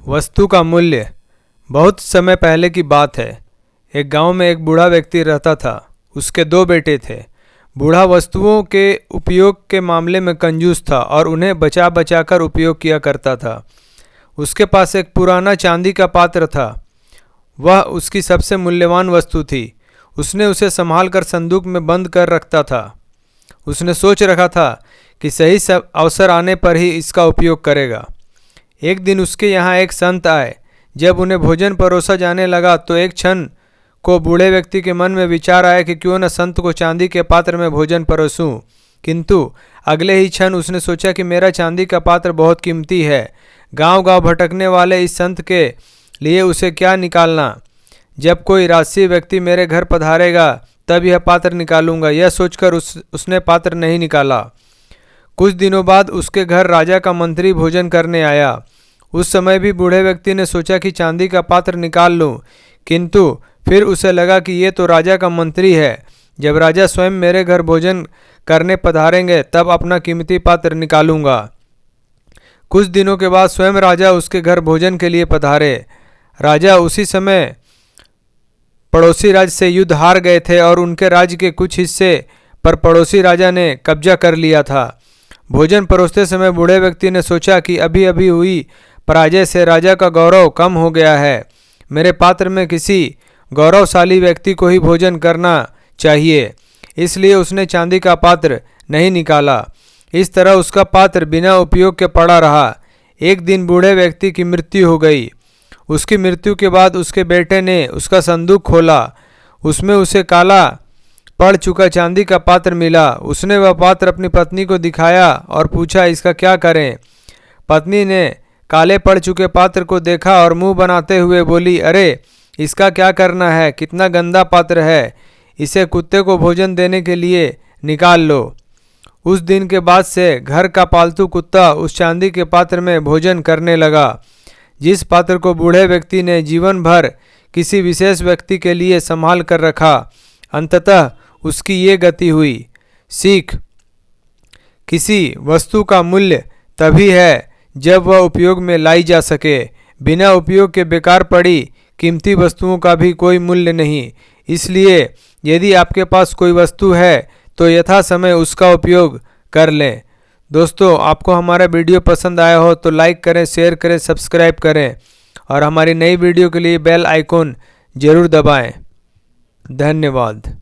वस्तु का मूल्य। बहुत समय पहले की बात है। एक गांव में एक बूढ़ा व्यक्ति रहता था। उसके 2 बेटे थे। बूढ़ा वस्तुओं के उपयोग के मामले में कंजूस था और उन्हें बचा बचा कर उपयोग किया करता था। उसके पास एक पुराना चांदी का पात्र था। वह उसकी सबसे मूल्यवान वस्तु थी। उसने उसे संभाल कर संदूक में बंद कर रखता था। उसने सोच रखा था कि सही सब अवसर आने पर ही इसका उपयोग करेगा। एक दिन उसके यहाँ एक संत आए। जब उन्हें भोजन परोसा जाने लगा तो एक क्षण को बूढ़े व्यक्ति के मन में विचार आया कि क्यों न संत को चांदी के पात्र में भोजन परोसूं। किंतु अगले ही क्षण उसने सोचा कि मेरा चांदी का पात्र बहुत कीमती है। गांव-गांव भटकने वाले इस संत के लिए उसे क्या निकालना। जब कोई राजसी व्यक्ति मेरे घर पधारेगा तब यह पात्र निकालूंगा। यह सोचकर उसने पात्र नहीं निकाला। कुछ दिनों बाद उसके घर राजा का मंत्री भोजन करने आया। उस समय भी बूढ़े व्यक्ति ने सोचा कि चांदी का पात्र निकाल लूं, किंतु फिर उसे लगा कि ये तो राजा का मंत्री है। जब राजा स्वयं मेरे घर भोजन करने पधारेंगे तब अपना कीमती पात्र निकालूंगा। कुछ दिनों के बाद स्वयं राजा उसके घर भोजन के लिए पधारे। राजा उसी समय पड़ोसी राज्य से युद्ध हार गए थे और उनके राज्य के कुछ हिस्से पर पड़ोसी राजा ने कब्जा कर लिया था। भोजन परोसते समय बूढ़े व्यक्ति ने सोचा कि अभी अभी हुई पराजय से राजा का गौरव कम हो गया है। मेरे पात्र में किसी गौरवशाली व्यक्ति को ही भोजन करना चाहिए। इसलिए उसने चांदी का पात्र नहीं निकाला। इस तरह उसका पात्र बिना उपयोग के पड़ा रहा। एक दिन बूढ़े व्यक्ति की मृत्यु हो गई। उसकी मृत्यु के बाद उसके बेटे ने उसका संदूक खोला। उसमें उसे काला पड़ चुका चांदी का पात्र मिला। उसने वह पात्र अपनी पत्नी को दिखाया और पूछा, इसका क्या करें। पत्नी ने काले पड़ चुके पात्र को देखा और मुंह बनाते हुए बोली, अरे इसका क्या करना है, कितना गंदा पात्र है, इसे कुत्ते को भोजन देने के लिए निकाल लो। उस दिन के बाद से घर का पालतू कुत्ता उस चांदी के पात्र में भोजन करने लगा। जिस पात्र को बूढ़े व्यक्ति ने जीवन भर किसी विशेष व्यक्ति के लिए संभाल कर रखा, अंततः उसकी ये गति हुई। सीख: किसी वस्तु का मूल्य तभी है जब वह उपयोग में लाई जा सके। बिना उपयोग के बेकार पड़ी कीमती वस्तुओं का भी कोई मूल्य नहीं। इसलिए यदि आपके पास कोई वस्तु है तो यथा समय उसका उपयोग कर लें। दोस्तों, आपको हमारा वीडियो पसंद आया हो तो लाइक करें, शेयर करें, सब्सक्राइब करें और हमारी नई वीडियो के लिए बेल आइकॉन जरूर दबाएं। धन्यवाद।